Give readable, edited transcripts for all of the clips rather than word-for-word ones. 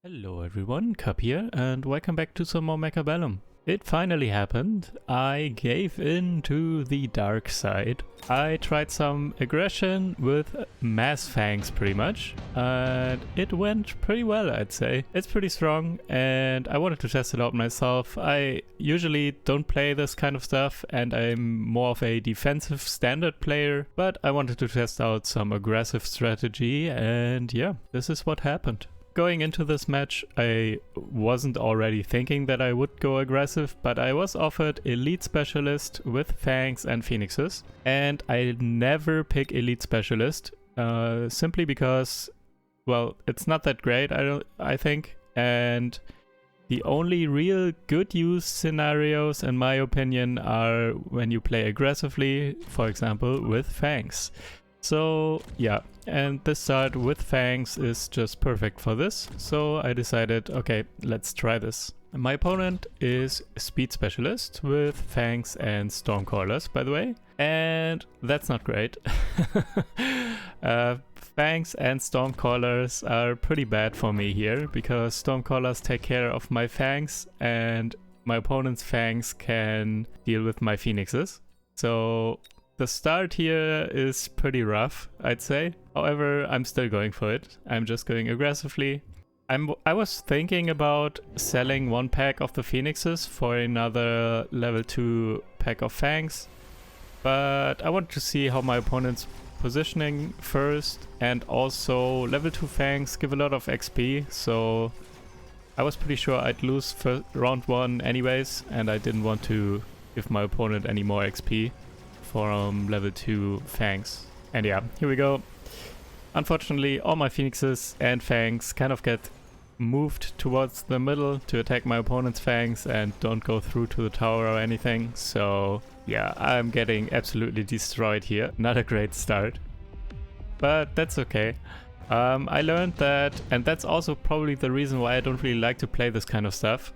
Hello everyone, Cup here, and welcome back to some more Mechabellum. It finally happened. I gave in to the dark side. I tried some aggression with mass fangs pretty much, and it went pretty well, I'd say. It's pretty strong, and I wanted to test it out myself. I usually don't play this kind of stuff, and I'm more of a defensive standard player, but I wanted to test out some aggressive strategy, and yeah, this is what happened. Going into this match, I wasn't already thinking that I would go aggressive, but I was offered Elite Specialist with Fangs and Phoenixes, and I never pick Elite Specialist, simply because, well, it's not that great, I think, and the only real good use scenarios, in my opinion, are when you play aggressively, for example, with Fangs. So yeah, and this start with Fangs is just perfect for this, so I decided, okay, let's try this. My opponent is Speed Specialist with Fangs and Stormcallers, by the way, and that's not great. Fangs and Stormcallers are pretty bad for me here, because Stormcallers take care of my Fangs, and my opponent's Fangs can deal with my Phoenixes. So the start here is pretty rough, I'd say. However, I'm still going for it. I'm just going aggressively. I was thinking about selling one pack of the Phoenixes for another level 2 pack of Fangs, but I wanted to see how my opponent's positioning first, and also level 2 Fangs give a lot of XP, so I was pretty sure I'd lose for round 1 anyways, and I didn't want to give my opponent any more XP from level 2 Fangs. And yeah, here we go. Unfortunately, all my Phoenixes and Fangs kind of get moved towards the middle to attack my opponent's Fangs and don't go through to the tower or anything. So yeah, I'm getting absolutely destroyed here. Not a great start, but that's okay. I learned that, and that's also probably the reason why I don't really like to play this kind of stuff.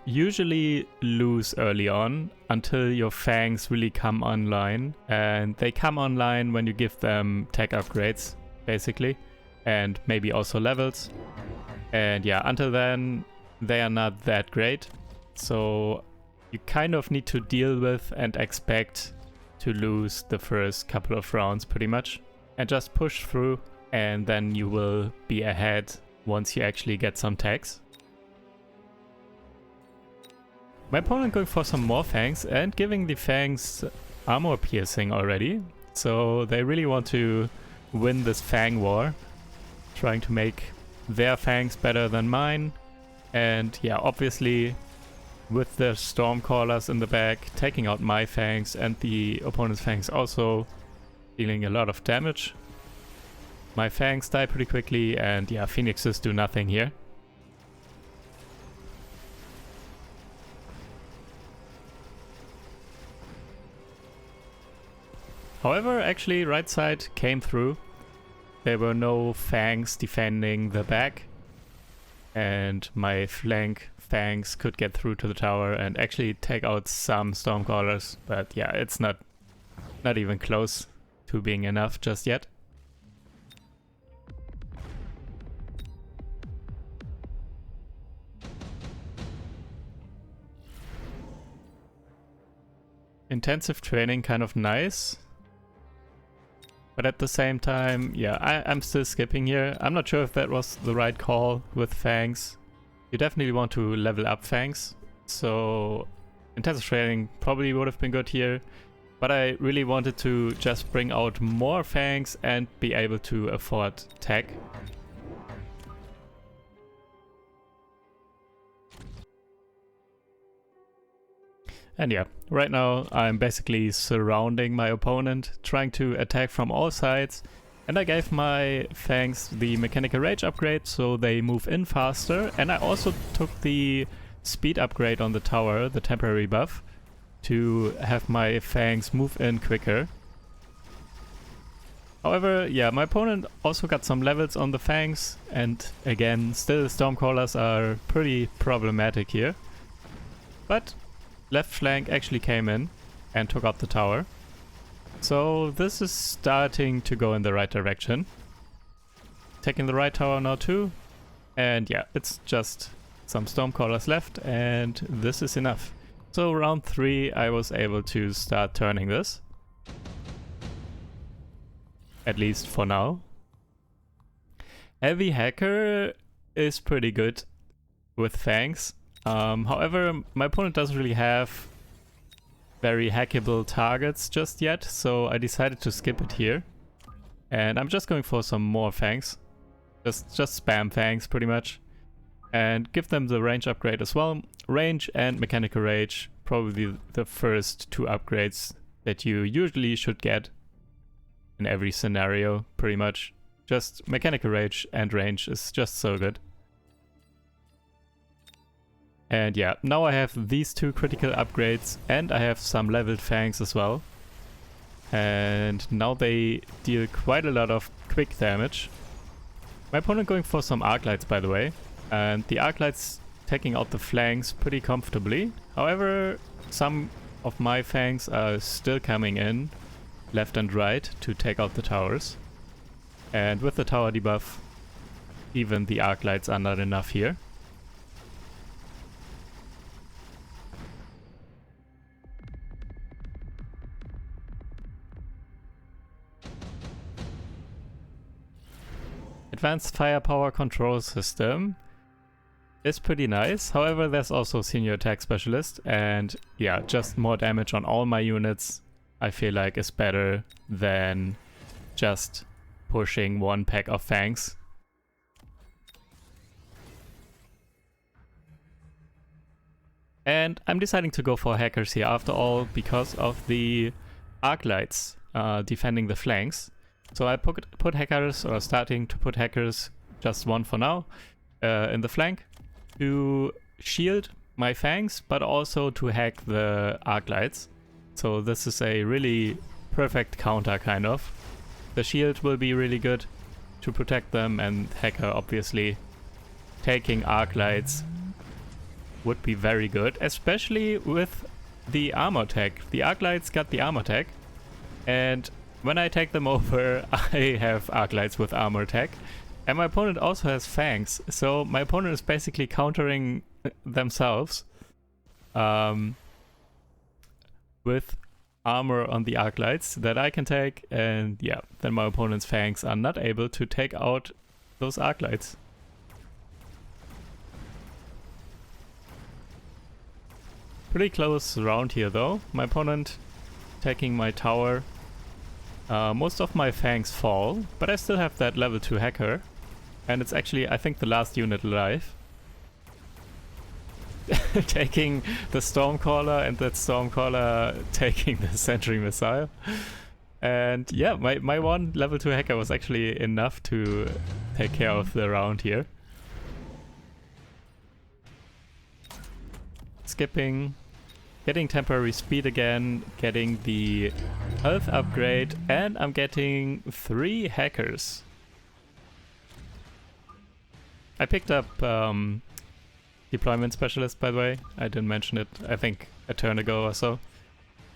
Usually lose early on until your Fangs really come online, and they come online when you give them tech upgrades, basically, and maybe also levels. And yeah, until then, they are not that great. So you kind of need to deal with and expect to lose the first couple of rounds pretty much, and just push through. And then you will be ahead once you actually get some tags. My opponent going for some more Fangs and giving the Fangs armor piercing already. So they really want to win this Fang war, trying to make their Fangs better than mine. And yeah, obviously with the Stormcallers in the back, taking out my Fangs and the opponent's Fangs also dealing a lot of damage. My Fangs die pretty quickly, and yeah, Phoenixes do nothing here. However, actually, right side came through. There were no Fangs defending the back, and my flank Fangs could get through to the tower and actually take out some Stormcallers. But yeah, it's not even close to being enough just yet. Intensive training, kind of nice, but at the same time, yeah, I'm still skipping here. I'm not sure if that was the right call with Fangs. You definitely want to level up Fangs, so intensive training probably would have been good here, but I really wanted to just bring out more Fangs and be able to afford tech. And yeah, right now I'm basically surrounding my opponent, trying to attack from all sides. And I gave my Fangs the Mechanical Rage upgrade, so they move in faster. And I also took the speed upgrade on the tower, the temporary buff, to have my Fangs move in quicker. However, yeah, my opponent also got some levels on the Fangs, and again, still Stormcallers are pretty problematic here. But left flank actually came in and took out the tower. So this is starting to go in the right direction. Taking the right tower now too. And yeah, it's just some Stormcallers left, and this is enough. So round 3 I was able to start turning this. At least for now. Heavy Hacker is pretty good with Fangs. However, my opponent doesn't really have very hackable targets just yet, so I decided to skip it here. And I'm just going for some more Fangs. Just spam Fangs pretty much. And give them the range upgrade as well. Range and Mechanical Rage, probably the first 2 upgrades that you usually should get in every scenario, pretty much. Just Mechanical Rage and Range is just so good. And yeah, now I have these 2 critical upgrades and I have some leveled Fangs as well. And now they deal quite a lot of quick damage. My opponent going for some Arc Lights, by the way. And the Arc Lights taking out the flanks pretty comfortably. However, some of my Fangs are still coming in left and right to take out the towers. And with the tower debuff, even the Arc Lights are not enough here. Advanced Firepower Control System is pretty nice. However, there's also Senior Attack Specialist, and yeah, just more damage on all my units I feel like is better than just pushing 1 pack of Fangs. And I'm deciding to go for Hackers here after all because of the Arc Lights defending the flanks. So I put Hackers, or starting to put Hackers, just 1 for now, in the flank to shield my Fangs, but also to hack the Arc Lights. So this is a really perfect counter, kind of. The shield will be really good to protect them, and Hacker obviously taking Arc Lights would be very good, especially with the armor tech. The Arc Lights got the armor tech, and when I take them over, I have Arc Lights with armor tech. And my opponent also has Fangs, so my opponent is basically countering themselves with armor on the Arc Lights that I can take, and yeah, then my opponent's Fangs are not able to take out those Arc Lights. Pretty close round here though. My opponent taking my tower. Most of my Fangs fall, but I still have that level 2 Hacker. And it's actually, I think, the last unit alive. Taking the Stormcaller, and that Stormcaller taking the Sentry Missile. And yeah, my 1 level 2 Hacker was actually enough to take care of the round here. Skipping. Getting temporary speed again, getting the health upgrade, and I'm getting 3 Hackers. I picked up Deployment Specialist, by the way. I didn't mention it, I think, a turn ago or so.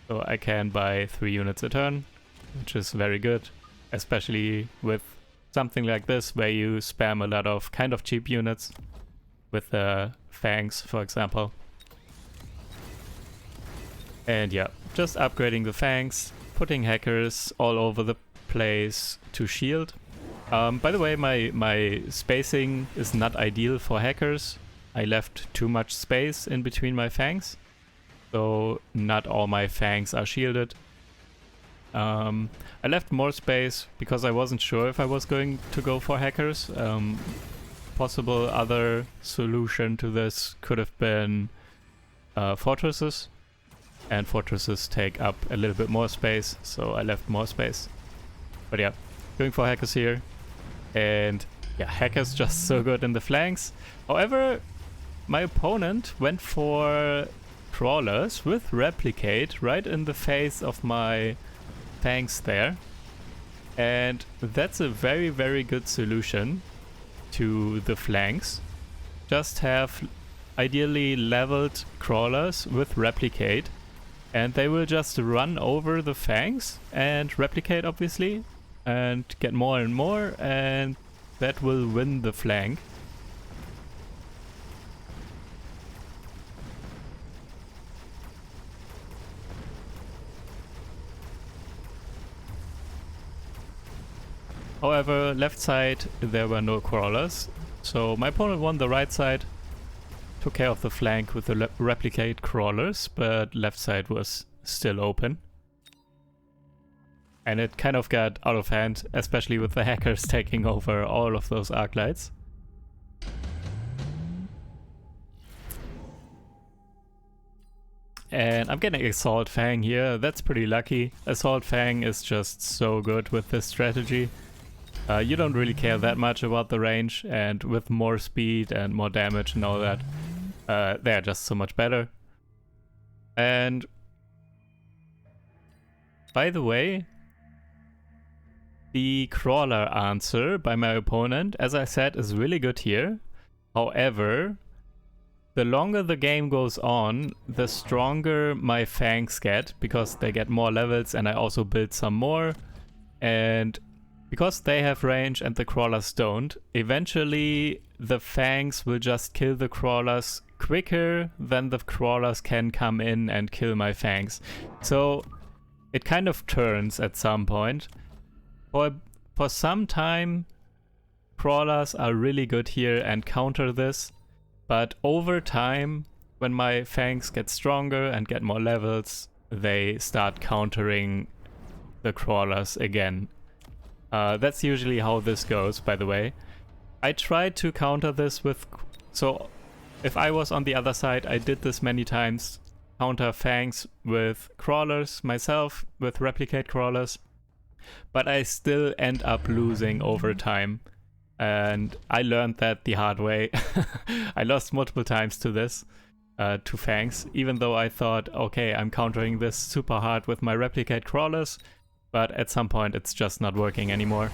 So I can buy 3 units a turn, which is very good. Especially with something like this, where you spam a lot of kind of cheap units. With Fangs, for example. And yeah, just upgrading the Fangs, putting Hackers all over the place to shield. By the way, my spacing is not ideal for Hackers. I left too much space in between my Fangs, so not all my Fangs are shielded. I left more space because I wasn't sure if I was going to go for Hackers. Possible other solution to this could have been Fortresses. And Fortresses take up a little bit more space, so I left more space. But yeah, going for Hackers here. And yeah, Hackers just so good in the flanks. However, my opponent went for Crawlers with Replicate right in the face of my Fangs there. And that's a very, very good solution to the flanks. Just have ideally leveled Crawlers with Replicate. And they will just run over the Fangs and replicate, obviously, and get more and more, and that will win the flank. However, left side there were no crawlers, so my opponent won the right side, took care of the flank with the replicate crawlers, but left side was still open. And it kind of got out of hand, especially with the hackers taking over all of those arc lights. And I'm getting Assault Fang here, that's pretty lucky. Assault Fang is just so good with this strategy. You don't really care that much about the range, and with more speed and more damage and all that, they're just so much better. And by the way, the crawler answer by my opponent, as I said, is really good here. However, the longer the game goes on, the stronger my fangs get, because they get more levels and I also build some more. And because they have range and the crawlers don't, eventually the fangs will just kill the crawlers quicker than the crawlers can come in and kill my fangs. So it kind of turns at some point. For some time, crawlers are really good here and counter this. But over time, when my fangs get stronger and get more levels, they start countering the crawlers again. That's usually how this goes, by the way. I tried to counter this with... So, if I was on the other side, I did this many times. Counter fangs with crawlers myself, with replicate crawlers. But I still end up losing over time. And I learned that the hard way. I lost multiple times to this, to fangs, even though I thought, okay, I'm countering this super hard with my replicate crawlers, but at some point it's just not working anymore.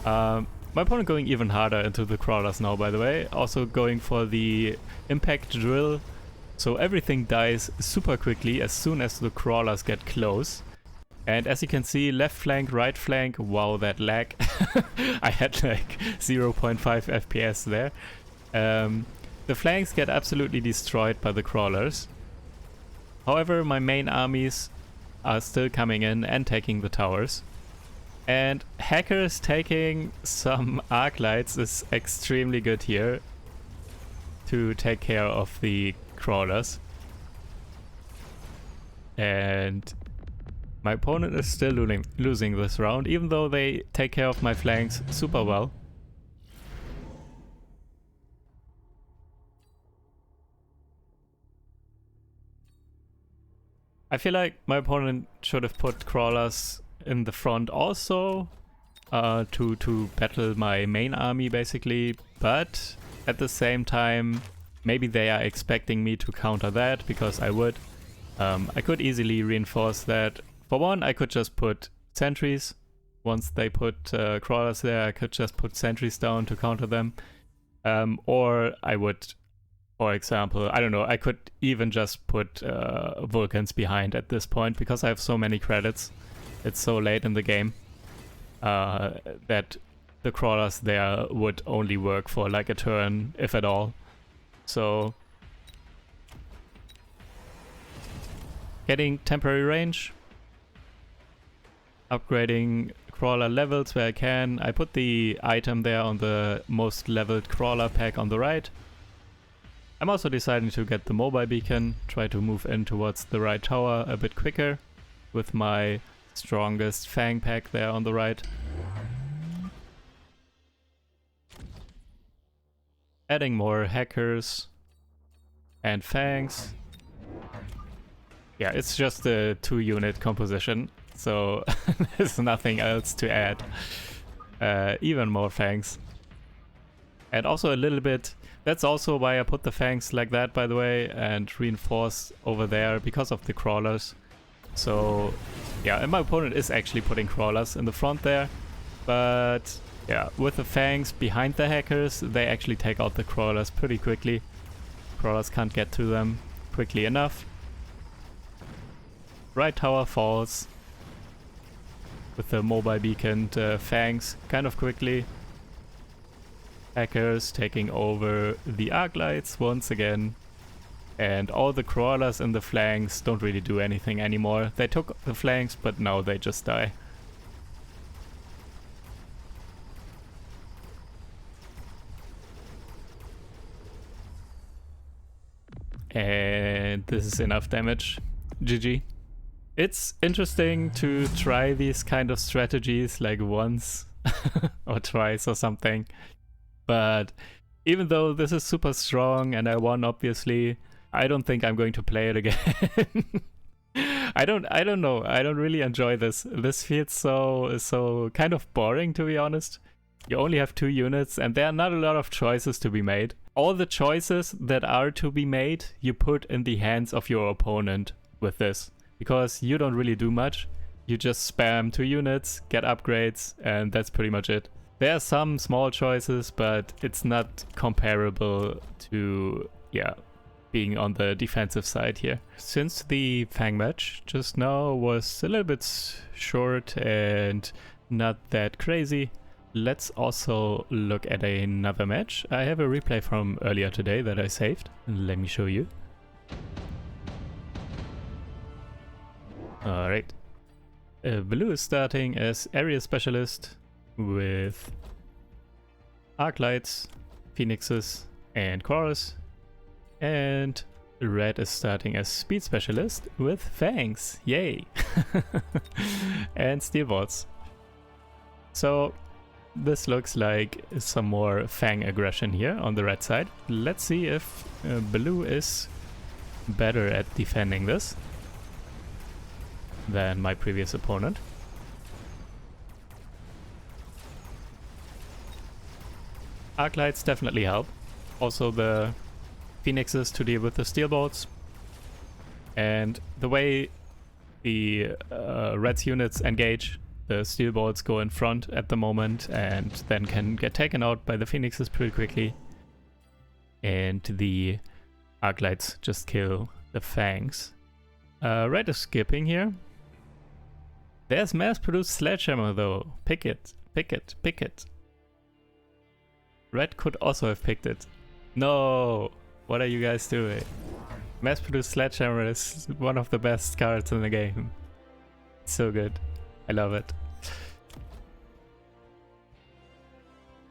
My opponent going even harder into the crawlers now, by the way, also going for the impact drill, so everything dies super quickly as soon as the crawlers get close. And as you can see, left flank, right flank, wow, that lag. I had like 0.5 FPS there. The flanks get absolutely destroyed by the crawlers. However, my main armies are still coming in and taking the towers. And hackers taking some arc lights is extremely good here to take care of the crawlers. And my opponent is still losing this round, even though they take care of my flanks super well. I feel like my opponent should have put crawlers in the front also, to battle my main army basically, but at the same time maybe they are expecting me to counter that, because I would. I could easily reinforce that. For one, I could just put sentries. Once they put crawlers there, I could just put sentries down to counter them. Or I would, for example, I don't know, I could even just put Vulcans behind at this point, because I have so many credits. It's so late in the game that the crawlers there would only work for like a turn, if at all. So, getting temporary range. Upgrading crawler levels where I can. I put the item there on the most leveled crawler pack on the right. I'm also deciding to get the mobile beacon, try to move in towards the right tower a bit quicker with my strongest Fang pack there on the right. Adding more hackers and Fangs. Yeah, it's just a 2-unit composition. So there's nothing else to add. Even more Fangs. And also a little bit, that's also why I put the Fangs like that, by the way, and reinforce over there because of the crawlers. So yeah, and my opponent is actually putting crawlers in the front there. But yeah, with the Fangs behind the hackers, they actually take out the crawlers pretty quickly. Crawlers can't get to them quickly enough. Right tower falls. With the mobile beaconed Fangs kind of quickly. Hackers taking over the arc lights once again. And all the crawlers in the flanks don't really do anything anymore. They took the flanks, but now they just die. And this is enough damage. GG. It's interesting to try these kind of strategies like once or twice or something. But even though this is super strong and I won obviously, I don't think I'm going to play it again. I don't know. I don't really enjoy this. This feels so kind of boring, to be honest. You only have 2 units and there are not a lot of choices to be made. All the choices that are to be made, you put in the hands of your opponent with this. Because you don't really do much. You just spam 2 units, get upgrades, and that's pretty much it. There are some small choices, but it's not comparable to, yeah, being on the defensive side here. Since the Fang match just now was a little bit short and not that crazy, let's also look at another match. I have a replay from earlier today that I saved. Let me show you. Alright. Blue is starting as area specialist with Arclights, Phoenixes, and Chorus. And Red is starting as speed specialist with Fangs. Yay! And Steel Bolts. So this looks like some more Fang aggression here on the red side. Let's see if Blue is better at defending this than my previous opponent. Arclights definitely help. Also the Phoenixes to deal with the Steel Bolts. And the way the Red's units engage, the Steel Bolts go in front at the moment and then can get taken out by the Phoenixes pretty quickly. And the Arclights just kill the Fangs. Red is skipping here. There's mass-produced Sledgehammer though. Pick it, pick it, pick it. Red could also have picked it. No! What are you guys doing? Mass-produced Sledgehammer is one of the best cards in the game. So good. I love it.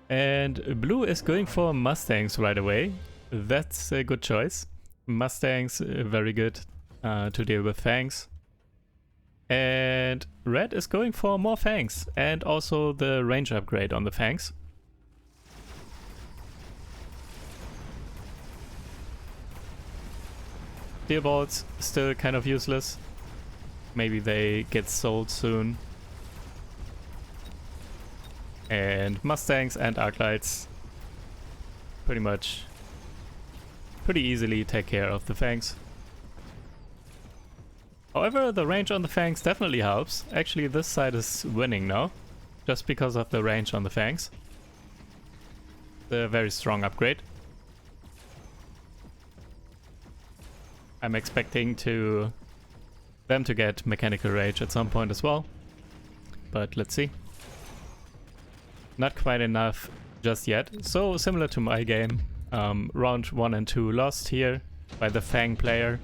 And Blue is going for Mustangs right away. That's a good choice. Mustangs, very good to deal with Fangs. And Red is going for more Fangs and also the range upgrade on the Fangs. Steel Bolts still kind of useless. Maybe they get sold soon. And Mustangs and Arclights pretty easily take care of the Fangs. However, the range on the Fangs definitely helps. Actually, this side is winning now, just because of the range on the Fangs. The very strong upgrade. I'm expecting them to get Mechanical Rage at some point as well, but let's see. Not quite enough just yet. So similar to my game, round 1 and 2 lost here by the Fang player.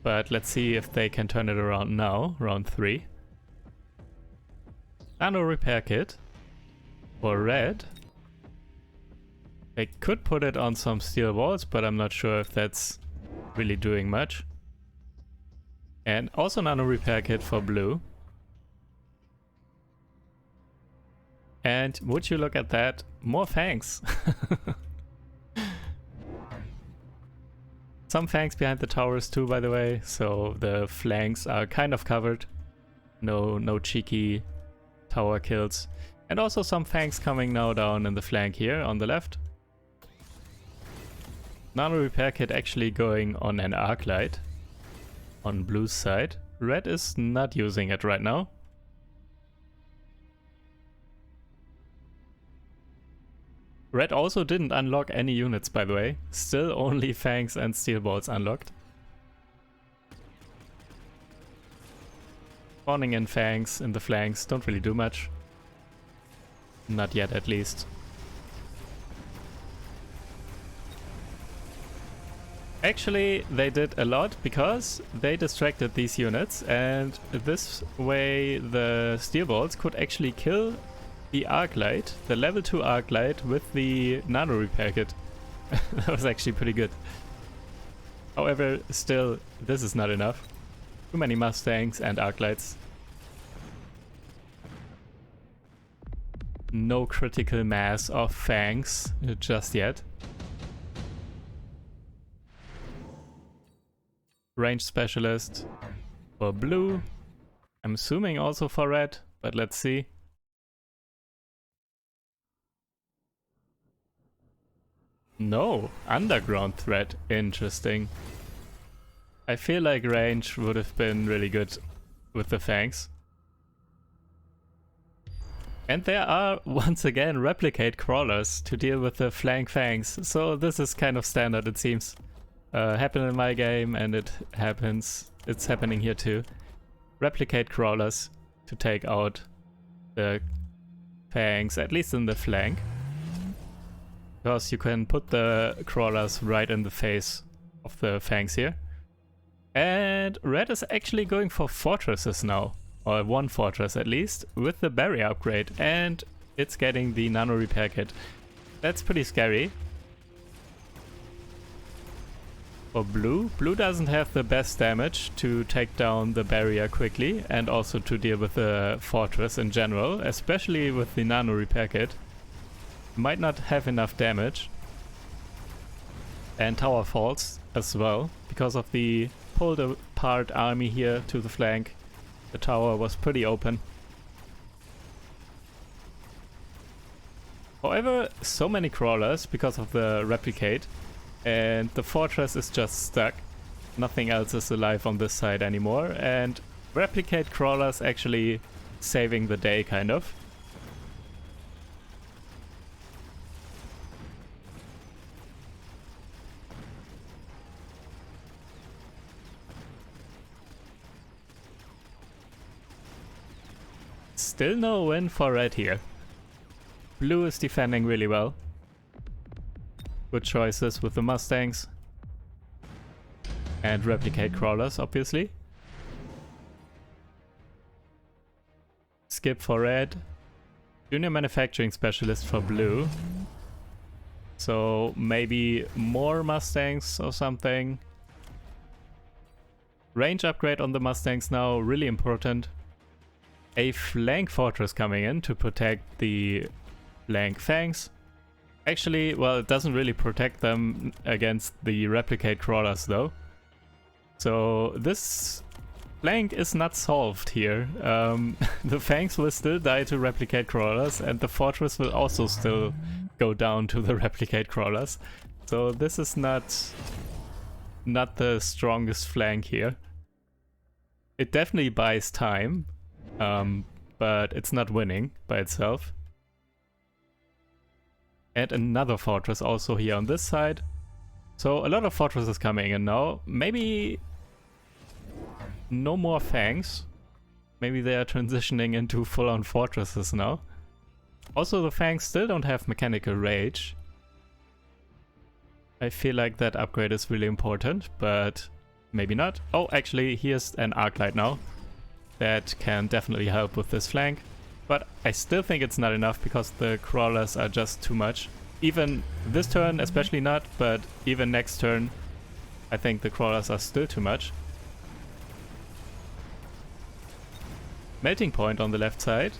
But let's see if they can turn it around now, round 3. Nano Repair Kit for Red. They could put it on some Steel Balls, but I'm not sure if that's really doing much. And also Nano Repair Kit for Blue. And would you look at that, more Fangs. Some Fangs behind the towers too, by the way, so the flanks are kind of covered. No cheeky tower kills. And also some Fangs coming now down in the flank here on the left. Nano Repair Kit actually going on an Arclight on Blue's side. Red is not using it right now. Red also didn't unlock any units, by the way. Still only Fangs and Steel Balls unlocked. Spawning in Fangs in the flanks don't really do much. Not yet, at least. Actually, they did a lot because they distracted these units, and this way the Steel Balls could actually kill the Arclight, the level 2 Arclight with the Nano Repair Kit. That was actually pretty good. However, still, this is not enough. Too many Mustangs and Arclights. No critical mass of Fangs just yet. Range Specialist for blue. I'm assuming also for red, but let's see. No, underground threat. Interesting. I feel like range would have been really good with the Fangs. And there are, once again, replicate crawlers to deal with the flank Fangs. So this is kind of standard, it seems. Happened in my game, and it's happening here too. Replicate crawlers to take out the Fangs, at least in the flank. Because you can put the crawlers right in the face of the Fangs here. And red is actually going for fortresses now. Or one fortress at least, with the barrier upgrade. And it's getting the nano repair kit. That's pretty scary. For blue, blue doesn't have the best damage to take down the barrier quickly. And also to deal with the fortress in general. Especially with the nano repair kit. Might not have enough damage. And tower falls as well. Because of the pulled apart army here to the flank. The tower was pretty open. However, so many crawlers because of the replicate, and the fortress is just stuck. Nothing else is alive on this side anymore, and replicate crawlers actually saving the day, kind of. Still no win for red here. Blue is defending really well. Good choices with the Mustangs. And replicate crawlers, obviously. Skip for red. Junior manufacturing specialist for blue. So maybe more Mustangs or something. Range upgrade on the Mustangs now, really important. A flank fortress coming in to protect the flank Fangs. Actually, well, it doesn't really protect them against the replicate crawlers though. So this flank is not solved here. The Fangs will still die to replicate crawlers, and the fortress will also still go down to the replicate crawlers. So this is not the strongest flank here. It definitely buys time. But it's not winning by itself. And another fortress also here on this side. So a lot of fortresses coming in now. Maybe no more Fangs. Maybe they are transitioning into full-on fortresses now. Also the Fangs still don't have mechanical rage. I feel like that upgrade is really important, but maybe not. Oh, actually here's an Arclight now. That can definitely help with this flank. But I still think it's not enough because the crawlers are just too much. Even this turn, especially not, but even next turn, I think the crawlers are still too much. Melting point on the left side.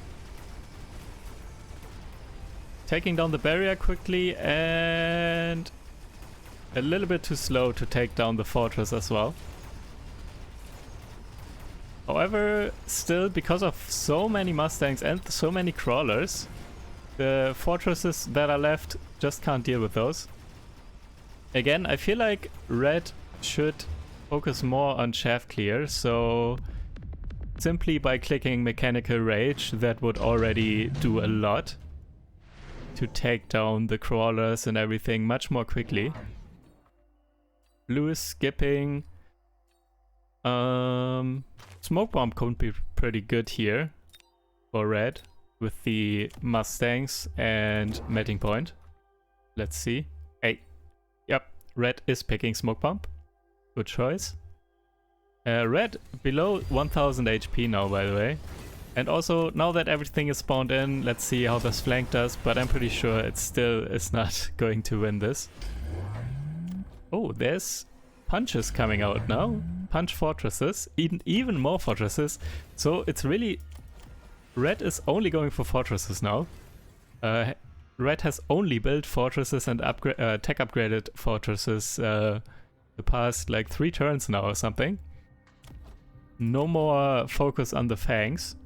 Taking down the barrier quickly, and a little bit too slow to take down the fortress as well. However, still, because of so many Mustangs and so many crawlers, the fortresses that are left just can't deal with those. Again, I feel like red should focus more on shaft clear, so simply by clicking mechanical rage, that would already do a lot to take down the crawlers and everything much more quickly. Blue is skipping. Smoke bomb could be pretty good here for red with the Mustangs and melting point. Let's see. Hey, yep, red is picking smoke bomb. Good choice. Red below 1000 HP now, by the way. And also, now that everything is spawned in, let's see how this flank does, but I'm pretty sure it still is not going to win this. Oh, there's punches coming out now. Punch fortresses, even more fortresses. So it's really... Red is only going for fortresses now. Red has only built fortresses and tech upgraded fortresses the past like 3 turns now or something. No more focus on the fangs.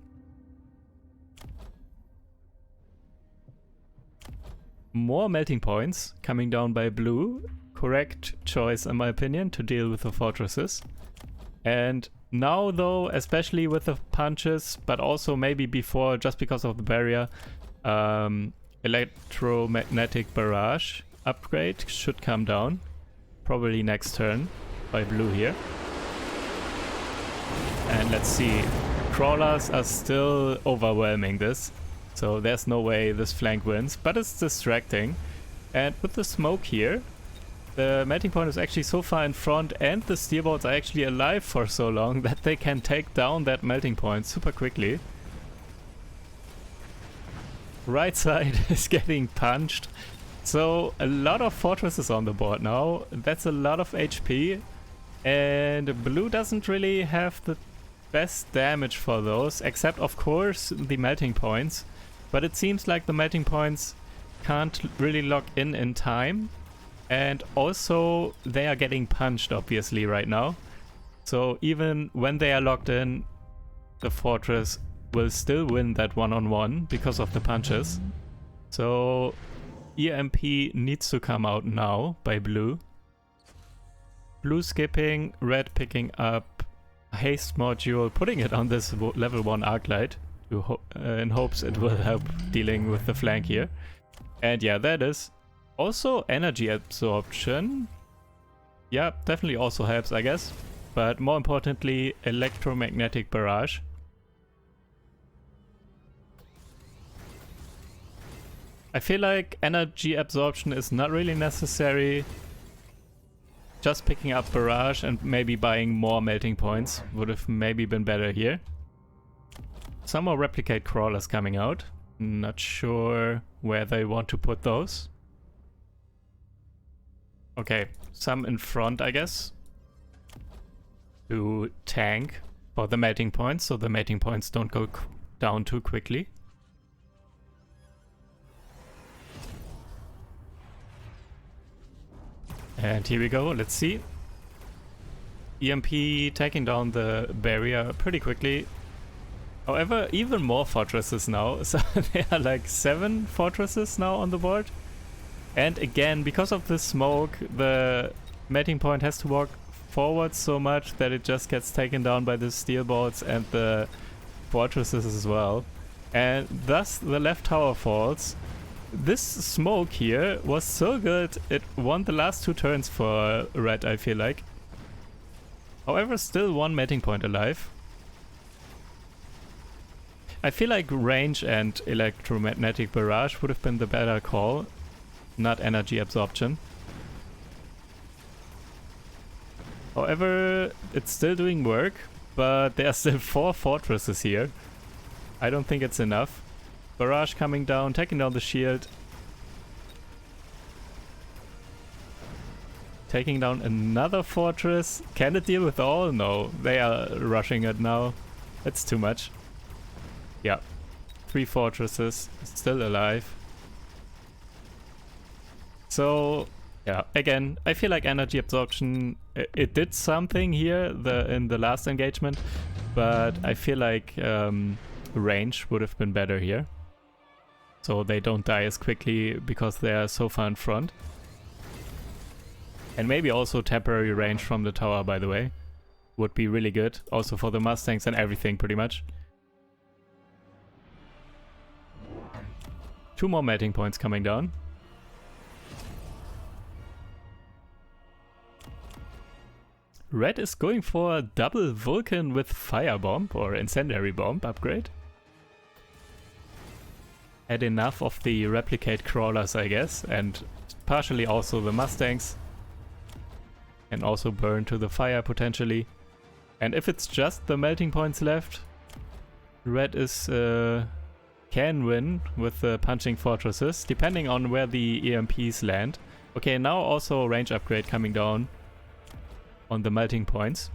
More melting points coming down by blue. Correct choice in my opinion to deal with the fortresses. And now though, especially with the punches, but also maybe before just because of the barrier, electromagnetic barrage upgrade should come down. Probably next turn by blue here. And let's see, crawlers are still overwhelming this. So there's no way this flank wins, but it's distracting. And with the smoke here, the melting point is actually so far in front and the steel bolts are actually alive for so long that they can take down that melting point super quickly. Right side is getting punched. So a lot of fortresses on the board now. That's a lot of HP. And blue doesn't really have the best damage for those, except of course the melting points. But it seems like the melting points can't really lock in time. And also they are getting punched obviously right now. So even when they are locked in, the fortress will still win that one-on-one because of the punches. So EMP needs to come out now by blue. Blue skipping, red picking up haste module, putting it on this level 1 Arclight in hopes it will help dealing with the flank here. And yeah, that is. Also energy absorption. Yeah, definitely also helps, I guess. But more importantly, electromagnetic barrage. I feel like energy absorption is not really necessary. Just picking up barrage and maybe buying more melting points would have maybe been better here. Some more replicate crawlers coming out. Not sure where they want to put those. Okay, some in front, I guess. To tank for the melting points, so the melting points don't go down too quickly. And here we go, let's see. EMP taking down the barrier pretty quickly. However, even more fortresses now. So there are like 7 fortresses now on the board. And again, because of the smoke, the melting point has to walk forward so much that it just gets taken down by the steel bolts and the fortresses as well. And thus the left tower falls. This smoke here was so good, it won the last 2 turns for red, I feel like. However, still 1 melting point alive. I feel like range and electromagnetic barrage would have been the better call, not energy absorption. However, it's still doing work, but there are still 4 fortresses here. I don't think it's enough. Barrage coming down, taking down the shield. Taking down another fortress. Can it deal with all? No, they are rushing it now. It's too much. Yeah, 3 fortresses, still alive. So, yeah, again, I feel like energy absorption, it did something here in the last engagement, but I feel like range would have been better here. So they don't die as quickly because they are so far in front. And maybe also temporary range from the tower, by the way, would be really good. Also for the Mustangs and everything, pretty much. 2 more melting points coming down. Red is going for a double Vulcan with Firebomb or Incendiary Bomb upgrade. Had enough of the replicate crawlers, I guess, and partially also the Mustangs. And also burn to the fire potentially. And if it's just the melting points left, Red is can win with the punching fortresses, depending on where the EMPs land. Okay, now also range upgrade coming down. on the melting points.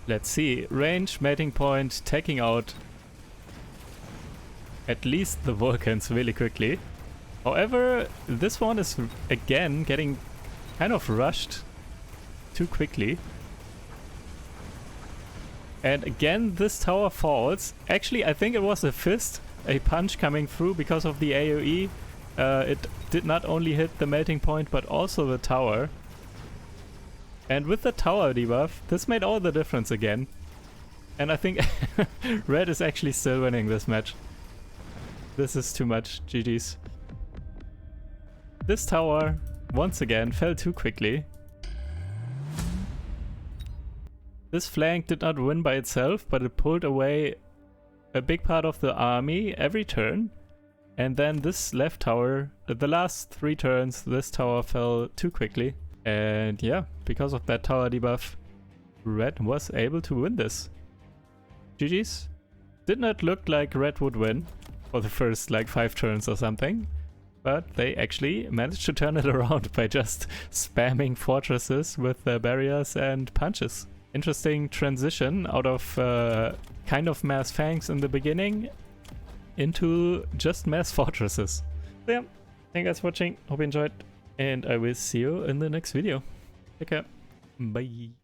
Let's see, range, melting point, taking out at least the Vulcans really quickly. However, this one is again getting kind of rushed too quickly. And again, this tower falls. Actually, I think it was a fist, a punch coming through because of the AoE. It did not only hit the melting point, but also the tower. And with the tower debuff, this made all the difference again. And I think Red is actually still winning this match. This is too much, GG's. This tower, once again, fell too quickly. This flank did not win by itself, but it pulled away a big part of the army every turn. And then this left tower, the last 3 turns, this tower fell too quickly. And yeah, because of that tower debuff, Red was able to win this. GG's. Did not look like Red would win for the first like 5 turns or something, but they actually managed to turn it around by just spamming fortresses with barriers and punches. Interesting transition out of kind of mass fangs in the beginning into just mass fortresses. So yeah, thank you guys for watching, hope you enjoyed, and I will see you in the next video. Take care, bye.